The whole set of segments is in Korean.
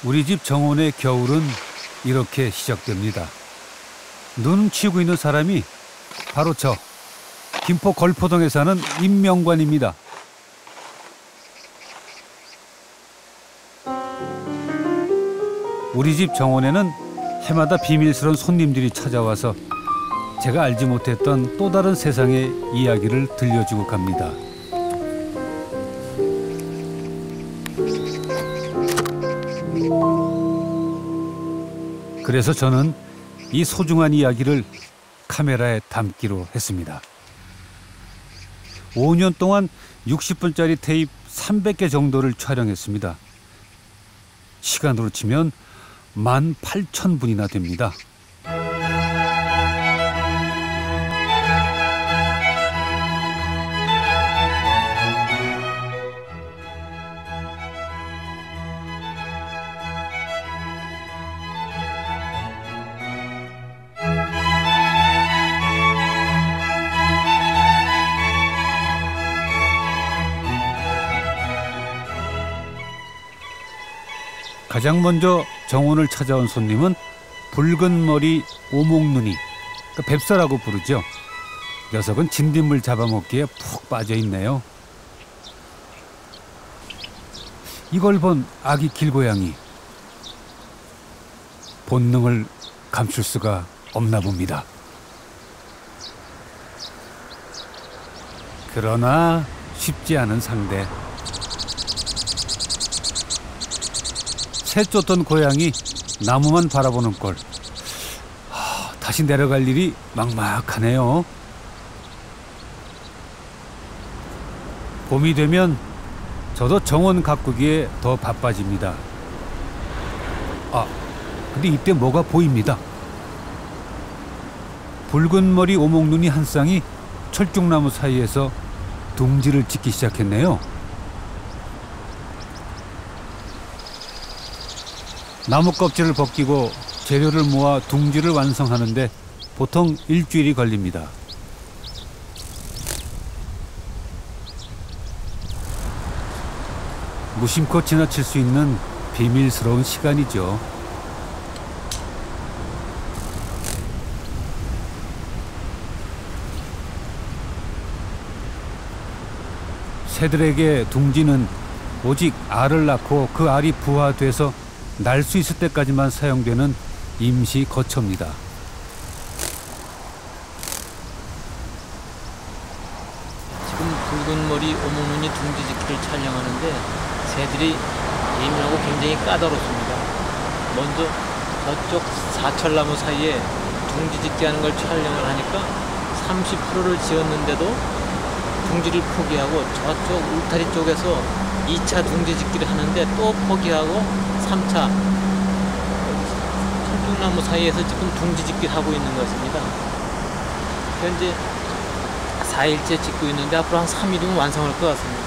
우리 집 정원의 겨울은 이렇게 시작됩니다. 눈 치우고 있는 사람이 바로 저 김포 걸포동에 사는 임명관입니다. 우리 집 정원에는 해마다 비밀스러운 손님들이 찾아와서 제가 알지 못했던 또 다른 세상의 이야기를 들려주고 갑니다. 그래서 저는 이 소중한 이야기를 카메라에 담기로 했습니다. 5년 동안 60분짜리 테이프 300개 정도를 촬영했습니다. 시간으로 치면 18,000분이나 됩니다. 가장 먼저 정원을 찾아온 손님은 붉은 머리 오목눈이, 뱁새라고 부르죠. 녀석은 진딧물 잡아먹기에 푹 빠져있네요. 이걸 본 아기 길고양이. 본능을 감출 수가 없나 봅니다. 그러나 쉽지 않은 상대. 새 쫓던 고양이 나무만 바라보는 꼴. 다시 내려갈 일이 막막하네요. 봄이 되면 저도 정원 가꾸기에 더 바빠집니다. 근데 이때 뭐가 보입니다. 붉은 머리 오목눈이 한 쌍이 철쭉나무 사이에서 둥지를 짓기 시작했네요. 나무 껍질을 벗기고 재료를 모아 둥지를 완성하는데 보통 일주일이 걸립니다. 무심코 지나칠 수 있는 비밀스러운 시간이죠. 새들에게 둥지는 오직 알을 낳고 그 알이 부화돼서 날 수 있을 때까지만 사용되는 임시 거처입니다. 지금 붉은 머리 오목눈이 둥지 짓기를 촬영하는데 새들이 예민하고 굉장히 까다롭습니다. 먼저 저쪽 사철나무 사이에 둥지 짓기 하는 걸 촬영을 하니까 30%를 지었는데도 둥지를 포기하고 저쪽 울타리 쪽에서 2차 둥지 짓기를 하는데 또 포기하고 3차 철쭉나무 사이에서 지금 둥지 짓기를 하고 있는 것입니다. 현재 4일째 짓고 있는데 앞으로 한 3일이면 완성할 것 같습니다.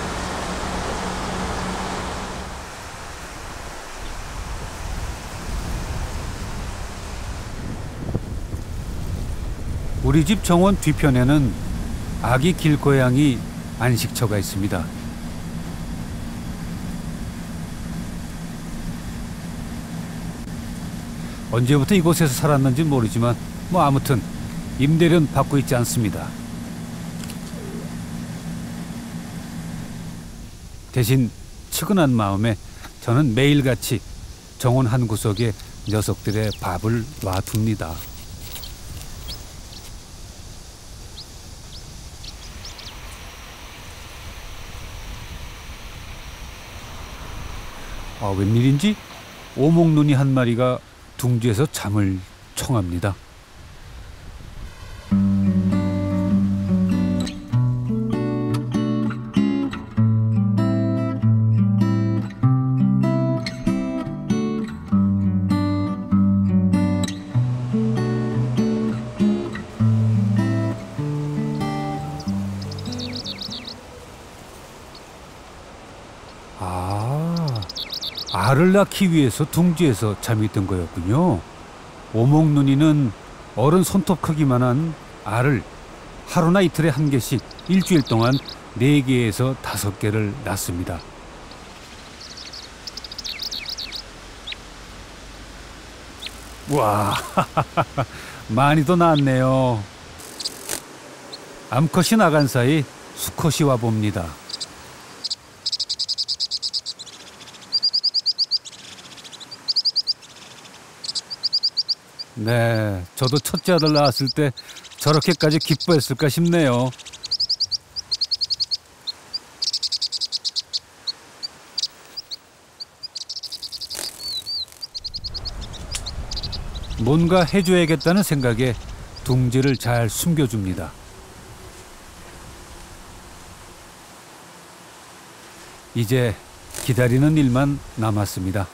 우리 집 정원 뒤편에는 아기 길고양이 안식처가 있습니다. 언제부터 이곳에서 살았는지 모르지만 아무튼 임대료는 받고 있지 않습니다. 대신 측은한 마음에 저는 매일같이 정원 한 구석에 녀석들의 밥을 놔둡니다. 웬일인지 오목눈이 한 마리가 둥지에서 잠을 청합니다. 알을 낳기 위해서 둥지에서 잠이 든 거였군요. 오목눈이는 어른 손톱 크기만한 알을 하루나 이틀에 한 개씩 일주일 동안 4개에서 5개를 낳습니다. 와, 많이도 나왔네요. 암컷이 나간 사이 수컷이 와봅니다. 네, 저도 첫째 아들 낳았을 때 저렇게까지 기뻐했을까 싶네요. 뭔가 해줘야겠다는 생각에 둥지를 잘 숨겨줍니다. 이제 기다리는 일만 남았습니다.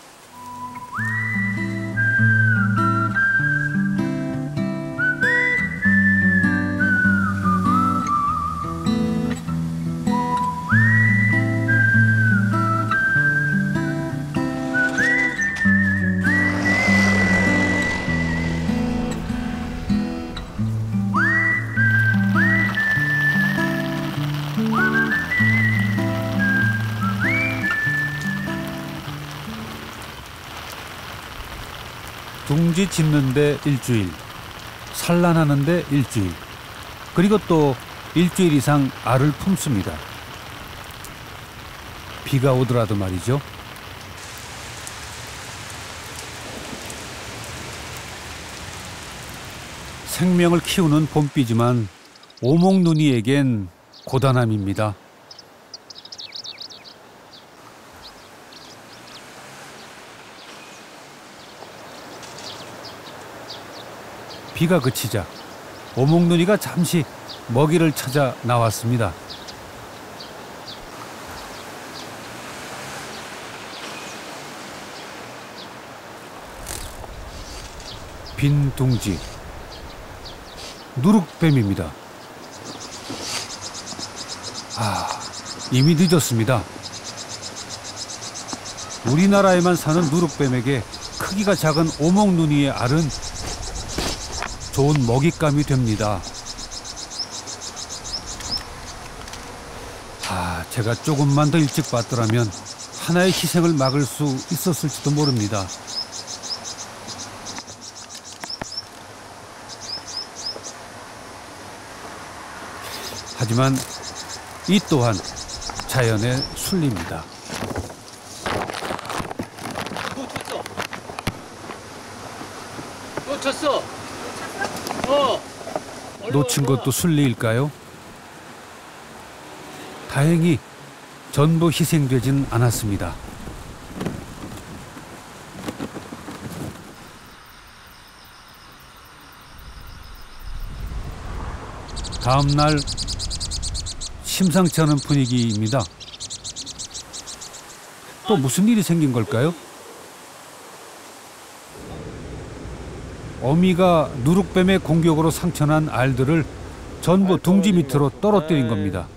둥지 짓는데 일주일, 산란하는데 일주일, 그리고 또 일주일 이상 알을 품습니다. 비가 오더라도 말이죠. 생명을 키우는 봄비지만 오목눈이에겐 고단함입니다. 비가 그치자 오목눈이가 잠시 먹이를 찾아 나왔습니다. 빈 둥지, 누룩뱀입니다. 이미 늦었습니다. 우리나라에만 사는 누룩뱀에게 크기가 작은 오목눈이의 알은 좋은 먹잇감이 됩니다. 제가 조금만 더 일찍 봤더라면 하나의 희생을 막을 수 있었을지도 모릅니다. 하지만 이 또한 자연의 순리입니다. 놓쳤어. 놓친 것도 순리일까요? 다행히 전부 희생되진 않았습니다. 다음 날 심상치 않은 분위기입니다. 또 무슨 일이 생긴 걸까요? 어미가 누룩뱀의 공격으로 상처난 알들을 전부 둥지 밑으로 떨어뜨린 겁니다.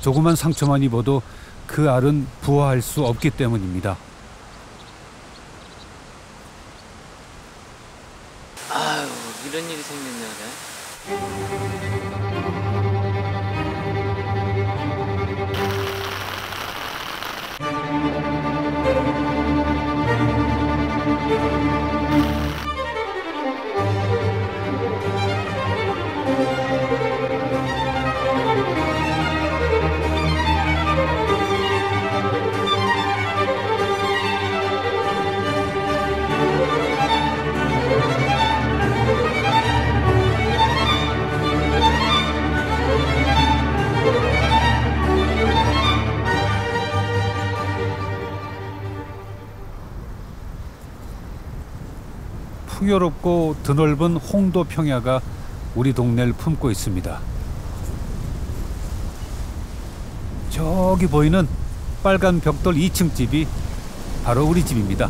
조그만 상처만 입어도 그 알은 부화할 수 없기 때문입니다. 아유, 이런 일이 생겼네. 풍요롭고 드넓은 홍도 평야가 우리 동네를 품고 있습니다. 저기 보이는 빨간 벽돌 2층 집이 바로 우리 집입니다.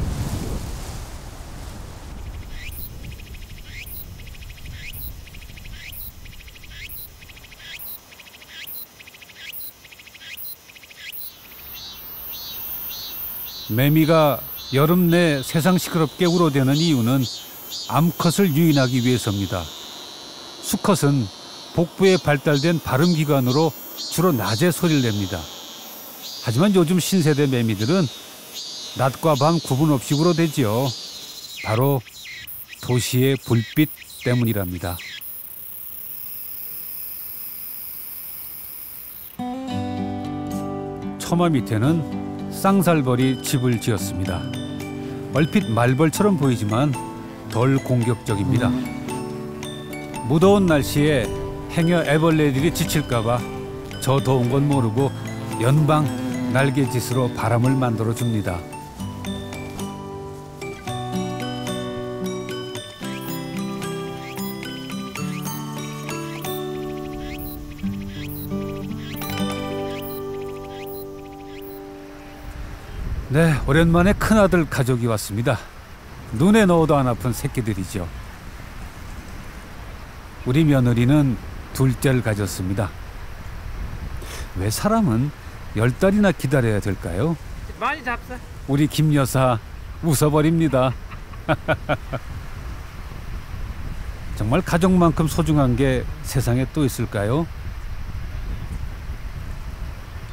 매미가 여름 내 세상 시끄럽게 울어대는 이유는 암컷을 유인하기 위해서입니다. 수컷은 복부에 발달된 발음기관으로 주로 낮에 소리를 냅니다. 하지만 요즘 신세대 매미들은 낮과 밤 구분 없이 울어대지요. 바로 도시의 불빛 때문이랍니다. 처마 밑에는 쌍살벌이 집을 지었습니다. 얼핏 말벌처럼 보이지만 덜 공격적입니다. 무더운 날씨에 행여 애벌레들이 지칠까봐 저 더운 건 모르고 연방 날개짓으로 바람을 만들어 줍니다. 네, 오랜만에 큰아들 가족이 왔습니다. 눈에 넣어도 안 아픈 새끼들이죠. 우리 며느리는 둘째를 가졌습니다. 왜 사람은 10달이나 기다려야 될까요? 많이 잡사. 우리 김 여사 웃어버립니다. 정말 가족만큼 소중한 게 세상에 또 있을까요?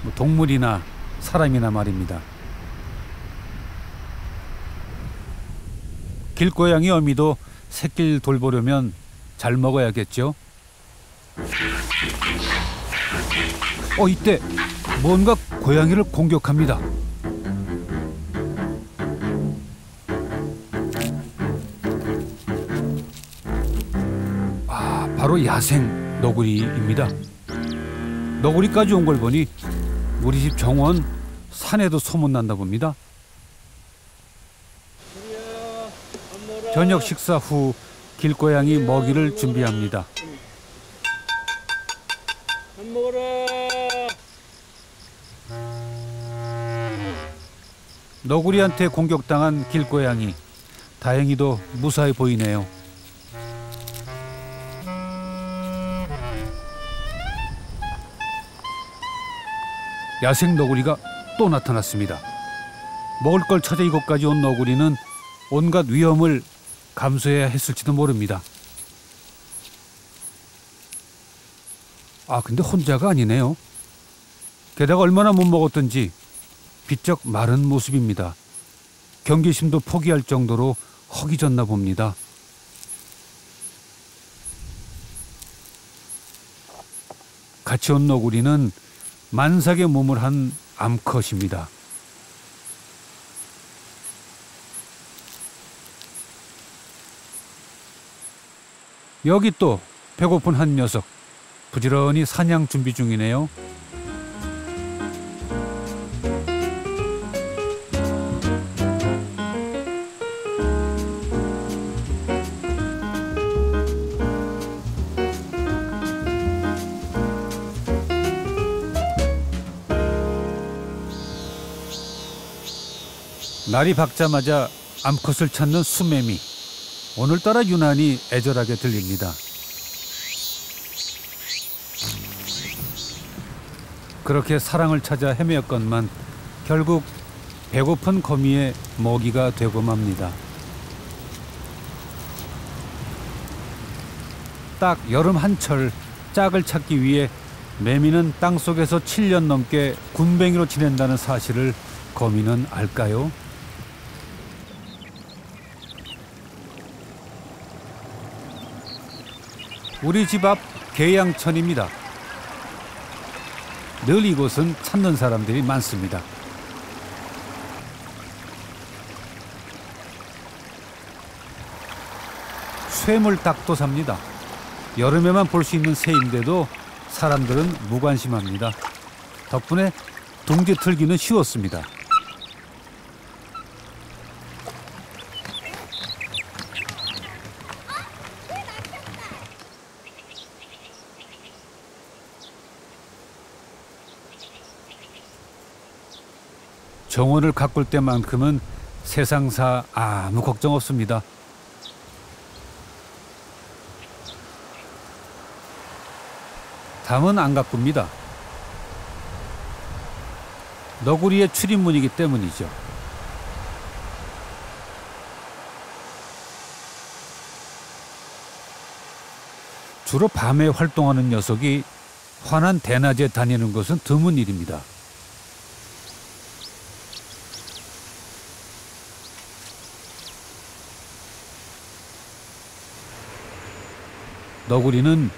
뭐 동물이나 사람이나 말입니다. 길고양이 어미도 새끼를 돌보려면 잘 먹어야겠죠? 이때 뭔가 고양이를 공격합니다. 바로 야생 너구리입니다. 너구리까지 온 걸 보니 우리 집 정원 산에도 소문난다 봅니다. 저녁 식사 후 길고양이 먹이를 준비합니다. 밥 먹어라. 너구리한테 공격당한 길고양이, 다행히도 무사히 보이네요. 야생 너구리가 또 나타났습니다. 먹을 걸 찾아 이곳까지 온 너구리는 온갖 위험을 감수해야 했을지도 모릅니다. 근데 혼자가 아니네요. 게다가 얼마나 못 먹었던지 비쩍 마른 모습입니다. 경계심도 포기할 정도로 허기졌나 봅니다. 같이 온 너구리는 만삭의 몸을 한 암컷입니다. 여기 또 배고픈 한 녀석, 부지런히 사냥 준비 중이네요. 날이 밝자마자 암컷을 찾는 수매미. 오늘따라 유난히 애절하게 들립니다. 그렇게 사랑을 찾아 헤매었건만 결국 배고픈 거미의 먹이가 되고 맙니다. 딱 여름 한철 짝을 찾기 위해 매미는 땅속에서 7년 넘게 군뱅이로 지낸다는 사실을 거미는 알까요? 우리 집 앞 계양천입니다. 늘 이곳은 찾는 사람들이 많습니다. 쇠물닭도 삽니다. 여름에만 볼 수 있는 새인데도 사람들은 무관심합니다. 덕분에 둥지 틀기는 쉬웠습니다. 정원을 가꿀 때만큼은 세상사 아무 걱정 없습니다. 담은 안 가꿉니다. 너구리의 출입문이기 때문이죠. 주로 밤에 활동하는 녀석이 환한 대낮에 다니는 것은 드문 일입니다. 너구리는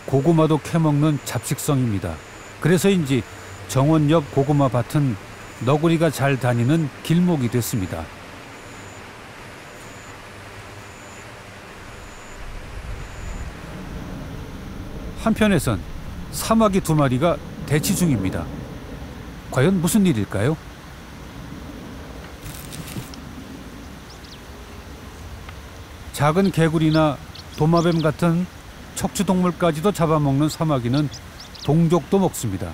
고구마도 캐먹는 잡식성입니다. 그래서인지 정원 옆 고구마 밭은 너구리가 잘 다니는 길목이 됐습니다. 한편에선 사마귀 2마리가 대치 중입니다. 과연 무슨 일일까요? 작은 개구리나 도마뱀 같은 척추동물까지도 잡아먹는 사마귀는 동족도 먹습니다.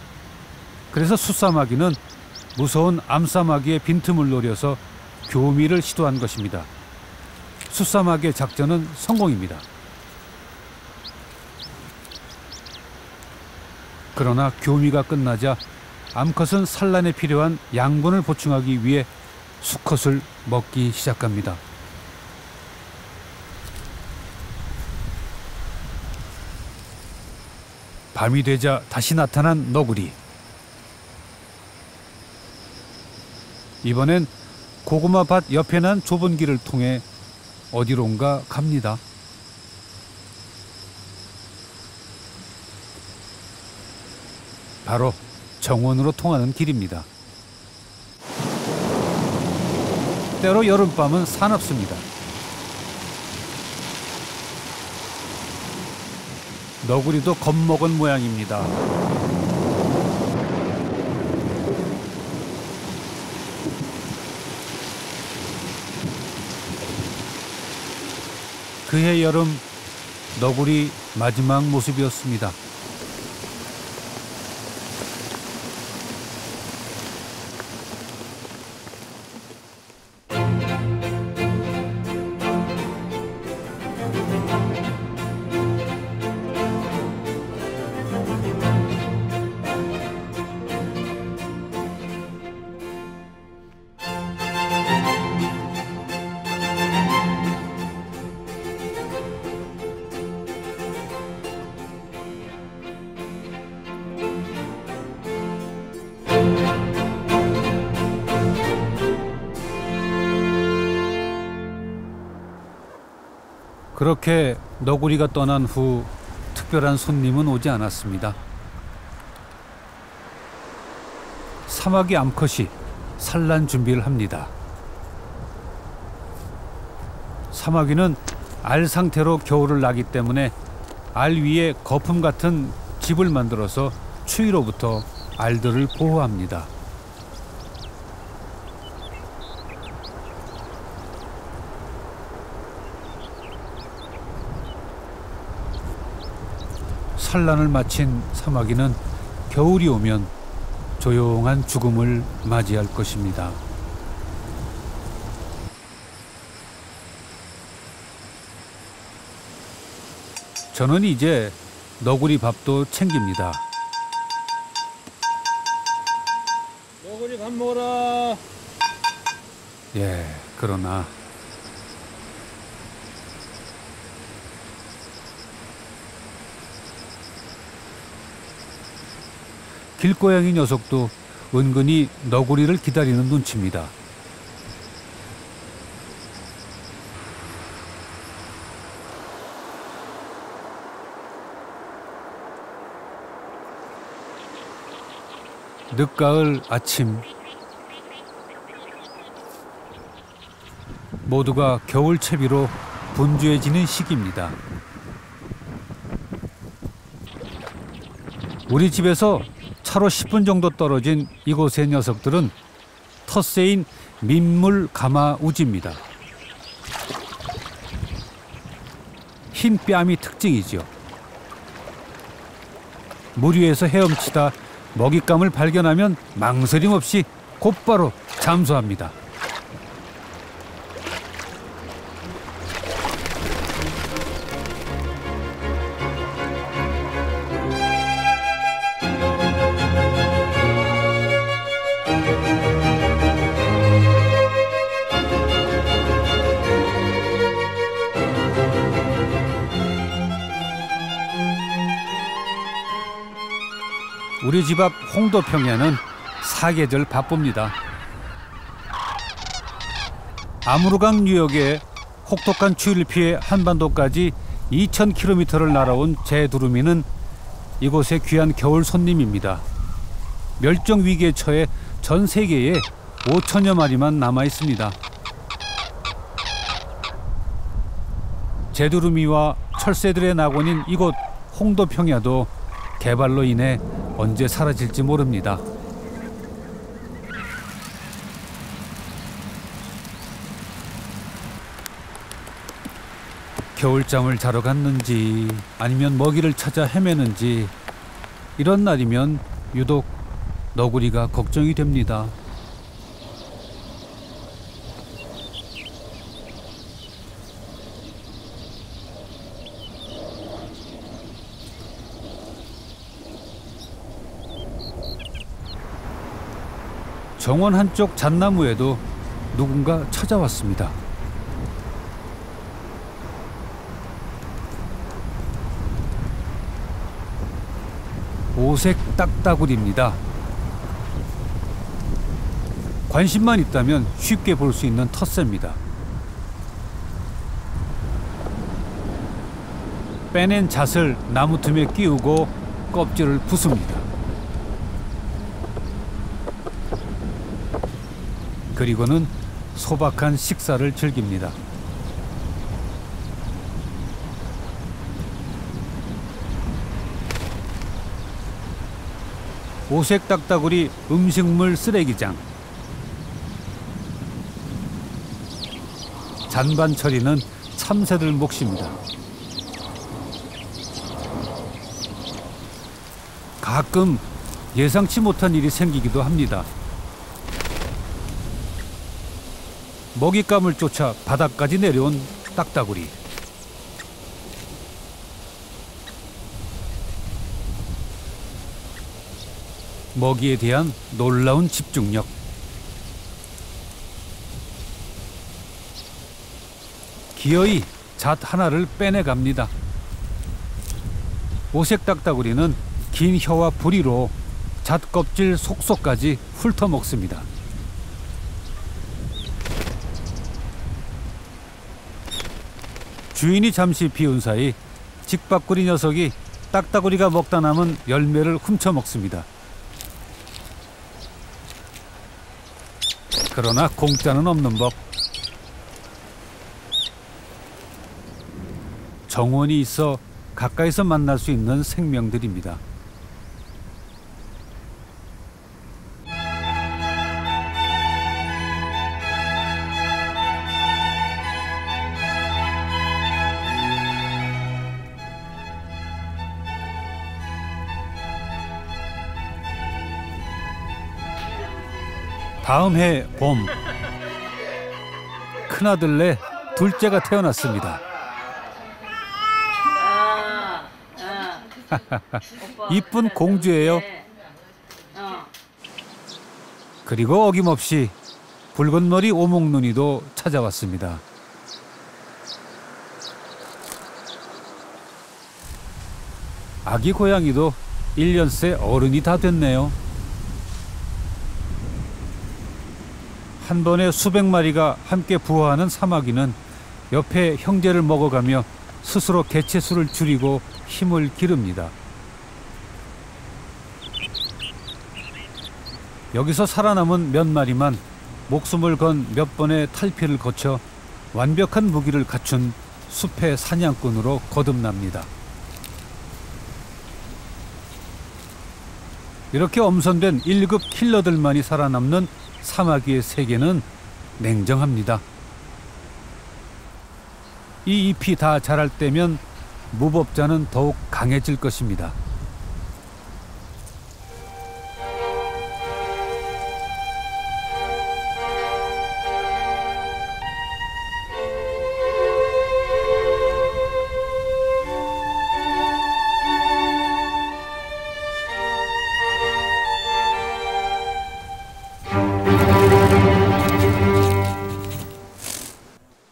그래서 숫사마귀는 무서운 암사마귀의 빈틈을 노려서 교미를 시도한 것입니다. 숫사마귀의 작전은 성공입니다. 그러나 교미가 끝나자 암컷은 산란에 필요한 양분을 보충하기 위해 수컷을 먹기 시작합니다. 밤이 되자 다시 나타난 너구리. 이번엔 고구마 밭 옆에 난 좁은 길을 통해 어디론가 갑니다. 바로 정원으로 통하는 길입니다. 때로 여름밤은 사납습니다. 너구리도 겁먹은 모양입니다. 그해 여름 너구리 마지막 모습이었습니다. 그렇게 너구리가 떠난 후 특별한 손님은 오지 않았습니다. 사마귀 암컷이 산란 준비를 합니다. 사마귀는 알 상태로 겨울을 나기 때문에 알 위에 거품 같은 집을 만들어서 추위로부터 알들을 보호합니다. 산란을 마친 사마귀는 겨울이 오면 조용한 죽음을 맞이할 것입니다. 저는 이제 너구리 밥도 챙깁니다. 너구리 밥 먹어라. 예, 그러나 길고양이 녀석도 은근히 너구리를 기다리는 눈치입니다. 늦가을 아침, 모두가 겨울 채비로 분주해지는 시기입니다. 우리 집에서 차로 10분 정도 떨어진 이곳의 녀석들은 텃새인 민물 가마 우지입니다. 흰 뺨이 특징이죠. 물 위에서 헤엄치다 먹잇감을 발견하면 망설임 없이 곧바로 잠수합니다. 우리 집 앞 홍도평야는 사계절 바쁩니다. 아무르강 유역에 혹독한 추위를 피해 한반도까지 2,000km를 날아온 재두루미는 이곳의 귀한 겨울 손님입니다. 멸종 위기에 처해 전 세계에 5천여 마리만 남아 있습니다. 재두루미와 철새들의 낙원인 이곳 홍도평야도 개발로 인해 언제 사라질지 모릅니다. 겨울잠을 자러 갔는지 아니면 먹이를 찾아 헤매는지 이런 날이면 유독 너구리가 걱정이 됩니다. 정원 한쪽 잣나무에도 누군가 찾아왔습니다. 오색 딱따구리입니다. 관심만 있다면 쉽게 볼 수 있는 텃새입니다. 빼낸 잣을 나무 틈에 끼우고 껍질을 부숩니다. 그리고는 소박한 식사를 즐깁니다. 오색 딱따구리 음식물 쓰레기장. 잔반 처리는 참새들 몫입니다. 가끔 예상치 못한 일이 생기기도 합니다. 먹잇감을 쫓아 바닥까지 내려온 딱따구리. 먹이에 대한 놀라운 집중력. 기어이 잣 하나를 빼내갑니다. 오색 딱따구리는 긴 혀와 부리로 잣 껍질 속속까지 훑어먹습니다. 주인이 잠시 비운 사이 직박구리 녀석이 딱따구리가 먹다 남은 열매를 훔쳐먹습니다. 그러나 공짜는 없는 법. 정원이 있어 가까이서 만날 수 있는 생명들입니다. 다음 해 봄, 큰아들네 둘째가 태어났습니다. 이쁜 공주예요. 그리고 어김없이 붉은 머리 오목눈이도 찾아왔습니다. 아기 고양이도 1년새 어른이 다 됐네요. 한 번에 수백 마리가 함께 부화하는 사마귀는 옆에 형제를 먹어가며 스스로 개체수를 줄이고 힘을 기릅니다. 여기서 살아남은 몇 마리만 목숨을 건 몇 번의 탈피를 거쳐 완벽한 무기를 갖춘 숲의 사냥꾼으로 거듭납니다. 이렇게 엄선된 1급 킬러들만이 살아남는 사마귀의 세계는 냉정합니다. 이 잎이 다 자랄 때면 무법자는 더욱 강해질 것입니다.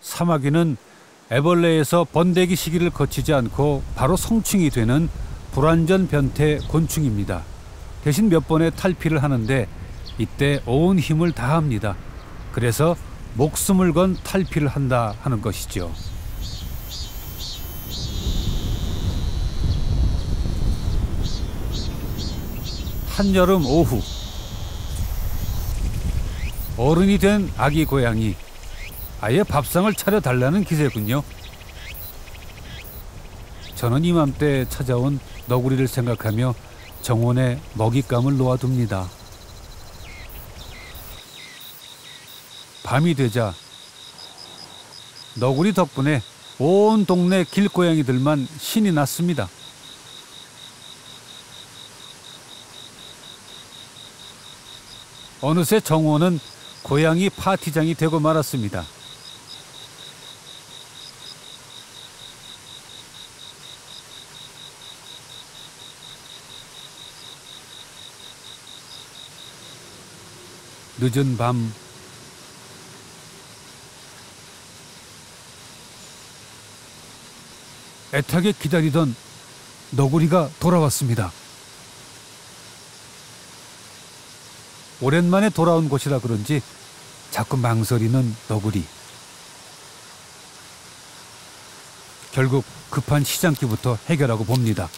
사마귀는 애벌레에서 번데기 시기를 거치지 않고 바로 성충이 되는 불완전 변태 곤충입니다. 대신 몇 번의 탈피를 하는데 이때 온 힘을 다합니다. 그래서 목숨을 건 탈피를 한다 하는 것이죠. 한여름 오후, 어른이 된 아기 고양이, 아예 밥상을 차려달라는 기세군요. 저는 이맘때 찾아온 너구리를 생각하며 정원에 먹잇감을 놓아둡니다. 밤이 되자 너구리 덕분에 온 동네 길고양이들만 신이 났습니다. 어느새 정원은 고양이 파티장이 되고 말았습니다. 늦은 밤, 애타게 기다리던 너구리가 돌아왔습니다. 오랜만에 돌아온 곳이라 그런지 자꾸 망설이는 너구리. 결국 급한 시장기부터 해결하고 봅니다.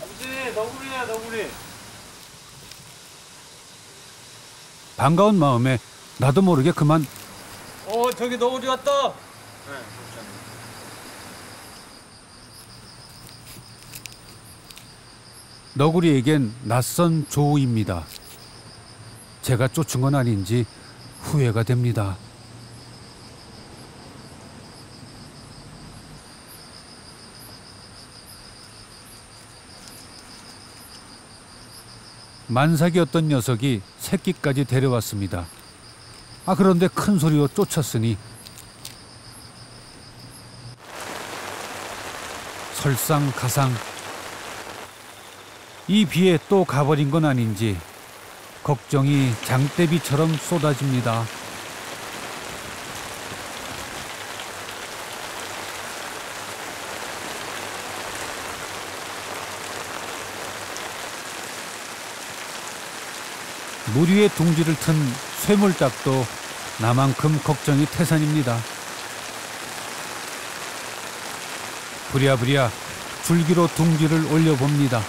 아버지, 너구리야, 너구리. 반가운 마음에 나도 모르게 그만 저기 너구리 왔다. 너구리에겐 낯선 조우입니다. 제가 쫓은 건 아닌지 후회가 됩니다. 만삭이었던 녀석이 새끼까지 데려왔습니다. 그런데 큰 소리로 쫓았으니 설상가상. 이 비에 또 가버린 건 아닌지 걱정이 장대비처럼 쏟아집니다. 물 위에 둥지를 튼 쇠물닭도 나만큼 걱정이 태산입니다. 부랴부랴 줄기로 둥지를 올려봅니다.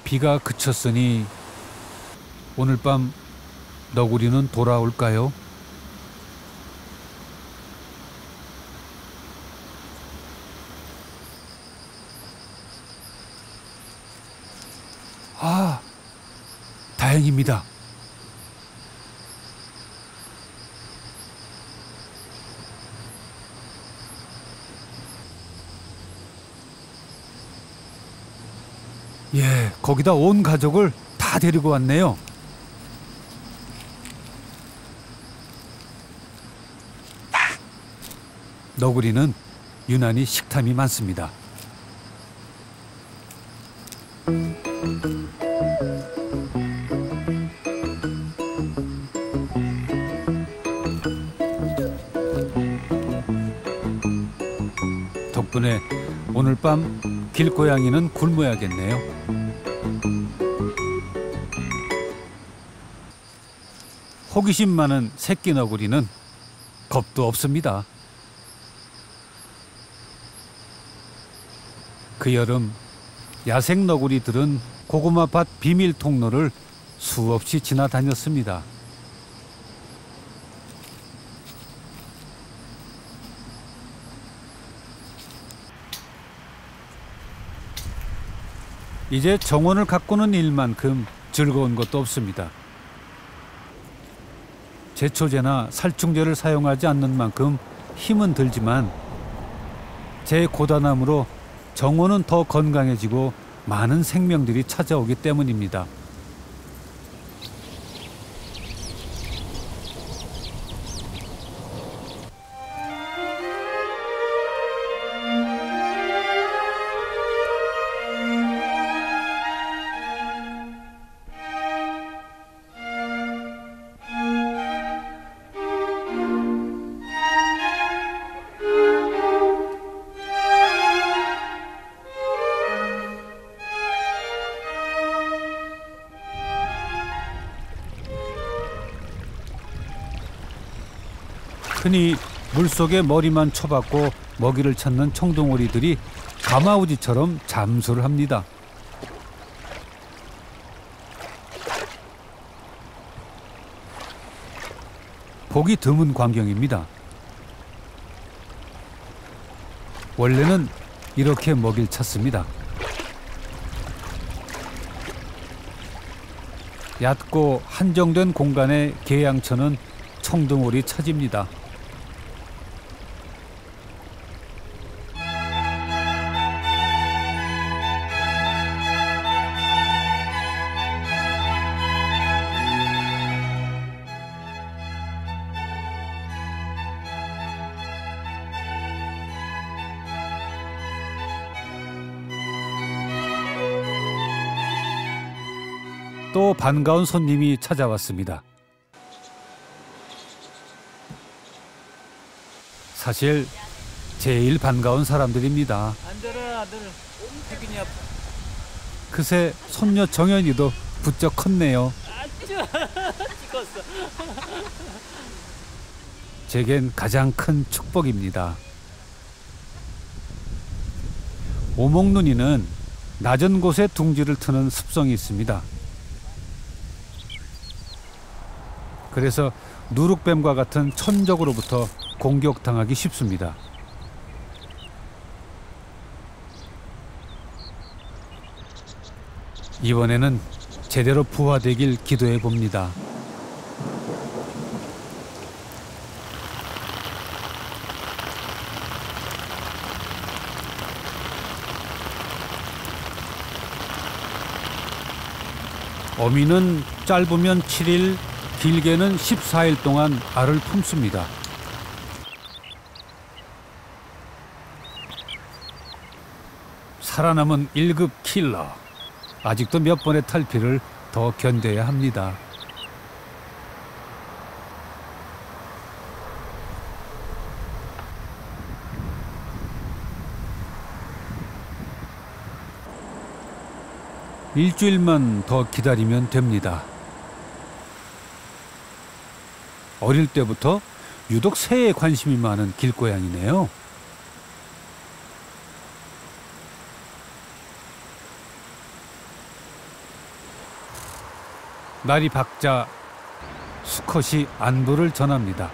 비가 그쳤으니 오늘 밤 너구리는 돌아올까요? 다행입니다. 예, 거기다 온 가족을 다 데리고 왔네요. 너구리는 유난히 식탐이 많습니다. 덕분에 오늘 밤 길고양이는 굶어야겠네요. 호기심 많은 새끼 너구리는 겁도 없습니다. 그 여름 야생 너구리들은 고구마밭 비밀 통로를 수없이 지나다녔습니다. 이제 정원을 가꾸는 일만큼 즐거운 것도 없습니다. 제초제나 살충제를 사용하지 않는 만큼 힘은 들지만 제 고단함으로 정원은 더 건강해지고 많은 생명들이 찾아오기 때문입니다. 흔히 물속에 머리만 쳐박고 먹이를 찾는 청둥오리들이 가마우지처럼 잠수를 합니다. 보기 드문 광경입니다. 원래는 이렇게 먹이를 찾습니다. 얕고 한정된 공간에 개양처는 청둥오리 차지입니다. 또 반가운 손님이 찾아왔습니다. 사실 제일 반가운 사람들입니다. 앉아라 아들. 태균이 아빠. 그새 손녀 정연이도 부쩍 컸네요. 찍었어. 제겐 가장 큰 축복입니다. 오목눈이는 낮은 곳에 둥지를 트는 습성이 있습니다. 그래서 누룩뱀과 같은 천적으로부터 공격당하기 쉽습니다. 이번에는 제대로 부화되길 기도해 봅니다. 어미는 짧으면 7일, 길게는 14일 동안 알을 품습니다. 살아남은 1급 킬러. 아직도 몇 번의 탈피를 더 견뎌야 합니다. 일주일만 더 기다리면 됩니다. 어릴 때부터 유독 새에 관심이 많은 길고양이네요. 날이 밝자 수컷이 안부를 전합니다.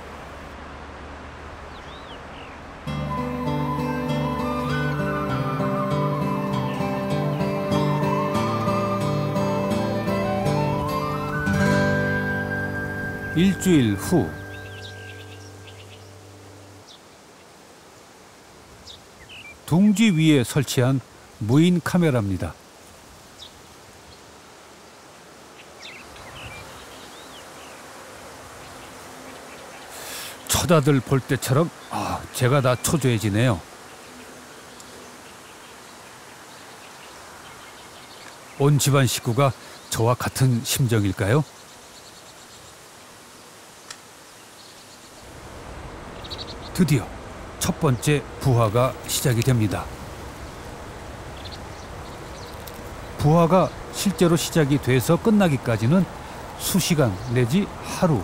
일주일 후 둥지 위에 설치한 무인 카메라입니다. 처자들 볼 때처럼 제가 다 초조해지네요. 온 집안 식구가 저와 같은 심정일까요? 드디어 첫 번째 부화가 시작이 됩니다. 부화가 실제로 시작이 돼서 끝나기까지는 수시간 내지 하루.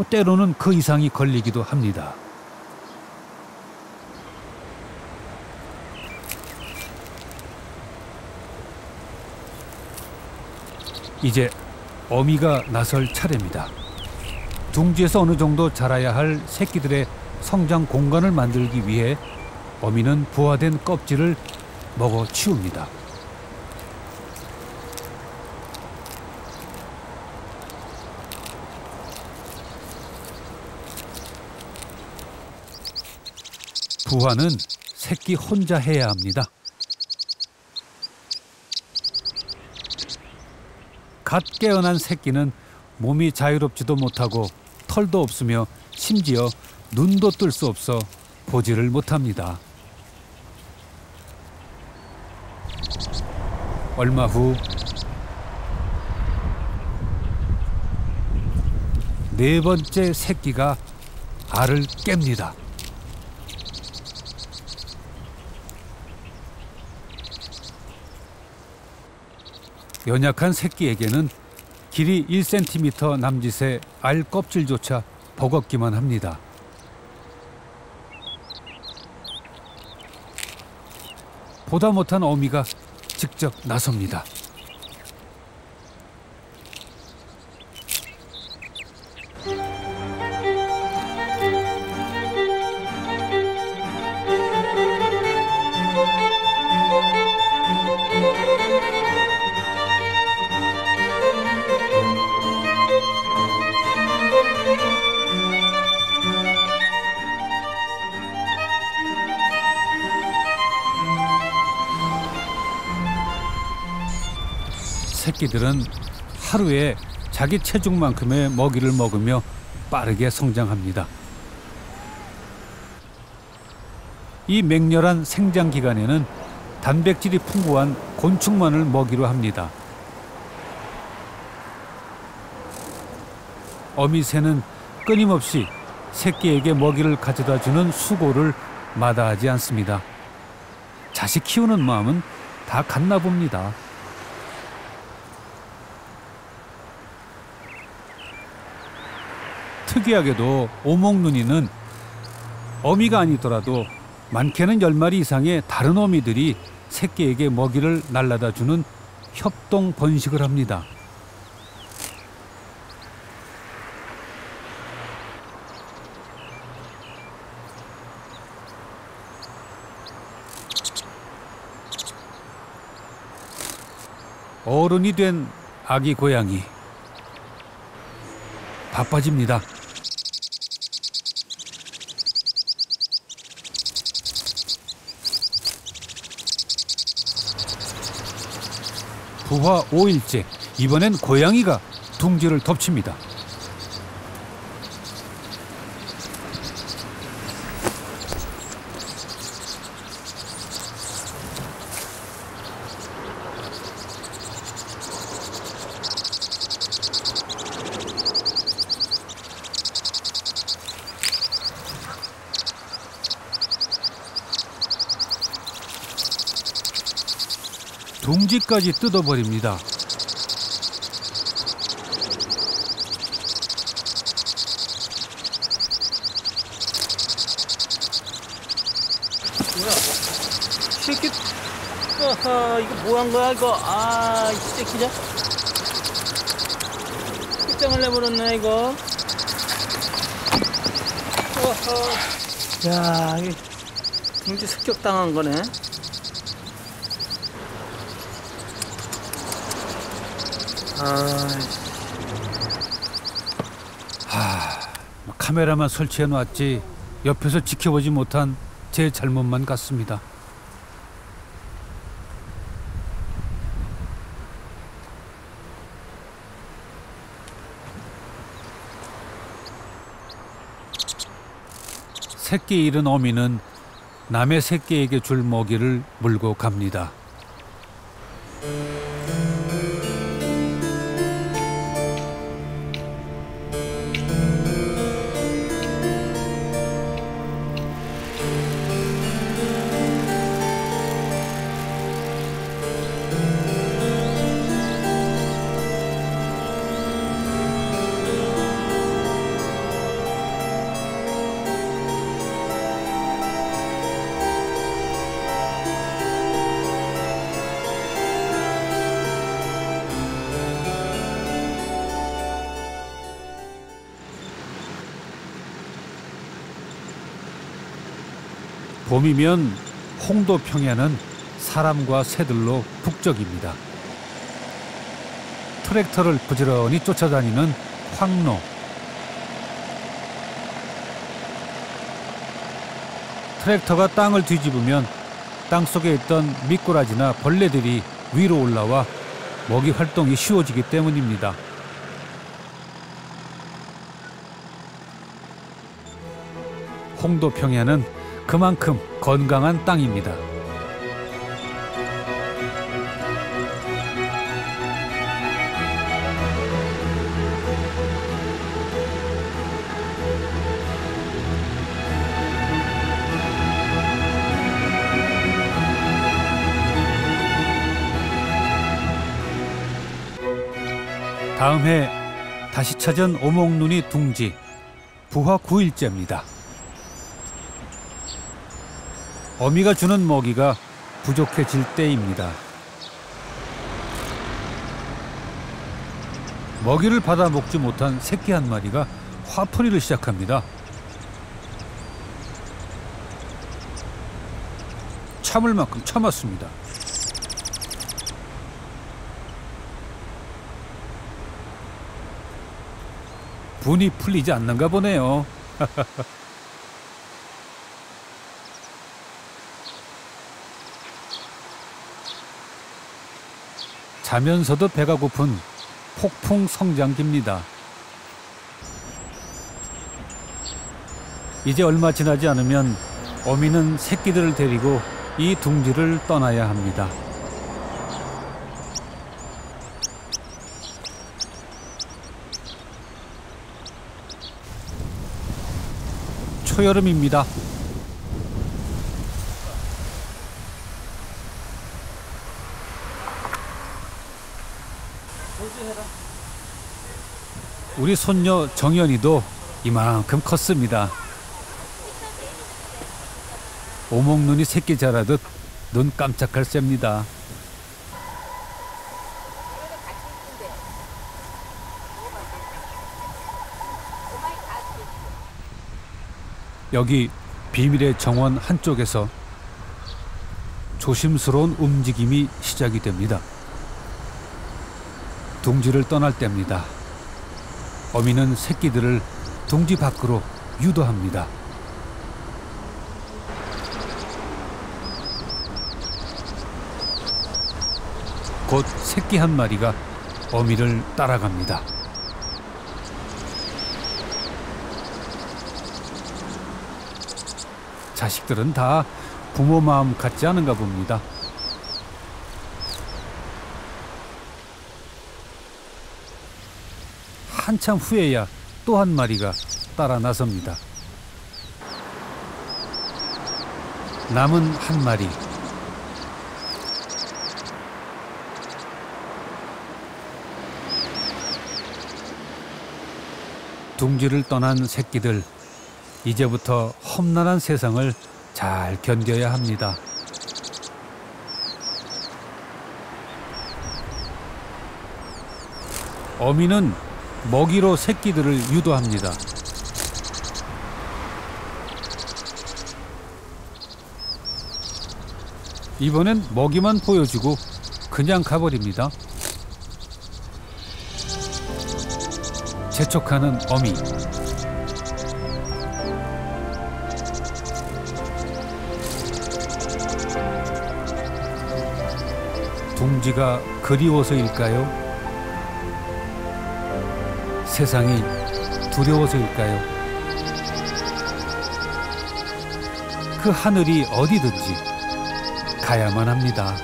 때로는 그 이상이 걸리기도 합니다. 이제 어미가 나설 차례입니다. 둥지에서 어느 정도 자라야 할 새끼들의 성장 공간을 만들기 위해 어미는 부화된 껍질을 먹어 치웁니다. 부화는 새끼 혼자 해야 합니다. 갓 깨어난 새끼는 몸이 자유롭지도 못하고 털도 없으며 심지어 눈도 뜰 수 없어 보지를 못합니다. 얼마 후 네 번째 새끼가 알을 깹니다. 연약한 새끼에게는 길이 1cm 남짓의 알 껍질조차 버겁기만 합니다. 보다 못한 어미가 직접 나섭니다. 새끼들은 하루에 자기 체중만큼의 먹이를 먹으며 빠르게 성장합니다. 이 맹렬한 생장 기간에는 단백질이 풍부한 곤충만을 먹이로 합니다. 어미새는 끊임없이 새끼에게 먹이를 가져다 주는 수고를 마다하지 않습니다. 자식 키우는 마음은 다 같나 봅니다. 특이하게도 오목눈이는 어미가 아니더라도 많게는 10마리 이상의 다른 어미들이 새끼에게 먹이를 날라다 주는 협동 번식을 합니다. 어른이 된 아기 고양이 바빠집니다. 부화 5일째, 이번엔 고양이가 둥지를 덮칩니다. 둥지까지 뜯어버립니다. 뭐야? 새끼, 아하, 이거 뭐 한 거야, 이거? 아, 이 새끼냐? 끝장을 내버렸네, 이거. 어허. 야, 이게 둥지 습격당한 거네. 카메라만 설치해 놨지 옆에서 지켜보지 못한 제 잘못만 같습니다. 새끼 잃은 어미는 남의 새끼에게 줄 먹이를 물고 갑니다. 봄이면 홍도 평야는 사람과 새들로 북적입니다. 트랙터를 부지런히 쫓아다니는 황로. 트랙터가 땅을 뒤집으면 땅속에 있던 미꾸라지나 벌레들이 위로 올라와 먹이 활동이 쉬워지기 때문입니다. 홍도 평야는 그만큼 건강한 땅입니다. 다음 해 다시 찾은 오목눈이 둥지 부화 9일째입니다. 어미가 주는 먹이가 부족해질 때입니다. 먹이를 받아 먹지 못한 새끼 한 마리가 화풀이를 시작합니다. 참을 만큼 참았습니다. 분이 풀리지 않는가 보네요. 자면서도 배가 고픈 폭풍 성장기입니다. 이제 얼마 지나지 않으면 어미는 새끼들을 데리고 이 둥지를 떠나야 합니다. 초여름입니다. 우리 손녀 정연이도 이만큼 컸습니다. 오목눈이 새끼 자라듯 눈 깜짝할 셉니다. 여기 비밀의 정원 한쪽에서 조심스러운 움직임이 시작이 됩니다. 둥지를 떠날 때입니다. 어미는 새끼들을 둥지 밖으로 유도합니다. 곧 새끼 한 마리가 어미를 따라갑니다. 자식들은 다 부모 마음 같지 않은가 봅니다. 한참 후에야 또 한 마리가 따라 나섭니다. 남은 한 마리. 둥지를 떠난 새끼들, 이제부터 험난한 세상을 잘 견뎌야 합니다. 어미는 먹이로 새끼들을 유도합니다. 이번엔 먹이만 보여주고 그냥 가버립니다. 재촉하는 어미. 둥지가 그리워서일까요? 세상이 두려워서일까요? 그 하늘이 어디든지 가야만 합니다.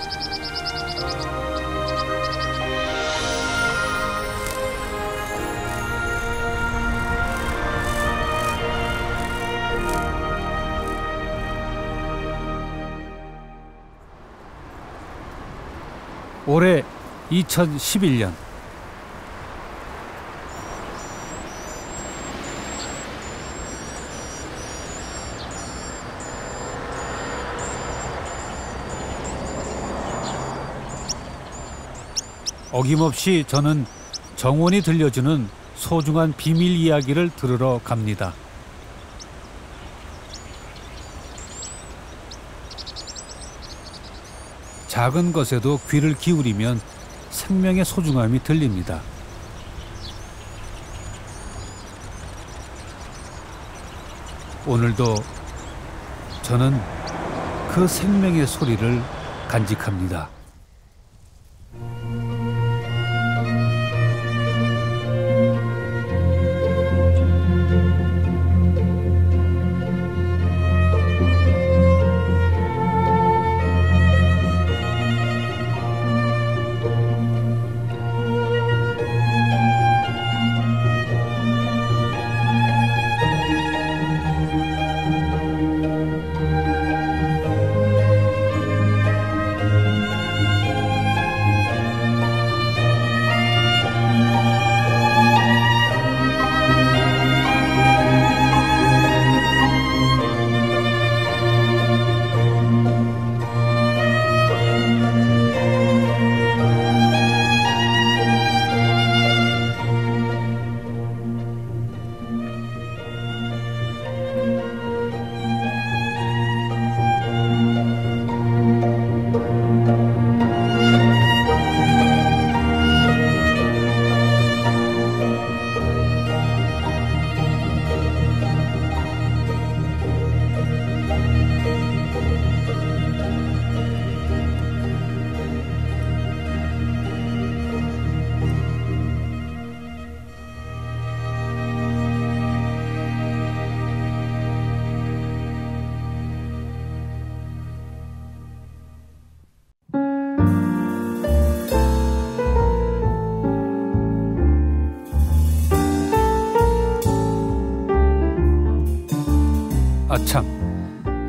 올해 2011년 어김없이 저는 정원이 들려주는 소중한 비밀 이야기를 들으러 갑니다. 작은 것에도 귀를 기울이면 생명의 소중함이 들립니다. 오늘도 저는 그 생명의 소리를 간직합니다.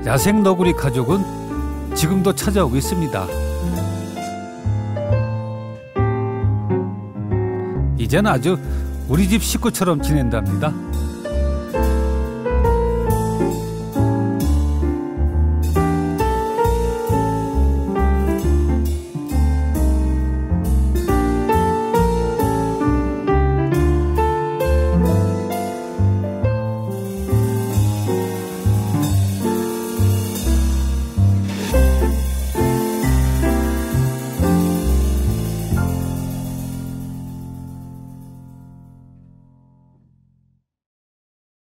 야생 너구리 가족은 지금도 찾아오고 있습니다. 이젠 아주 우리 집 식구처럼 지낸답니다.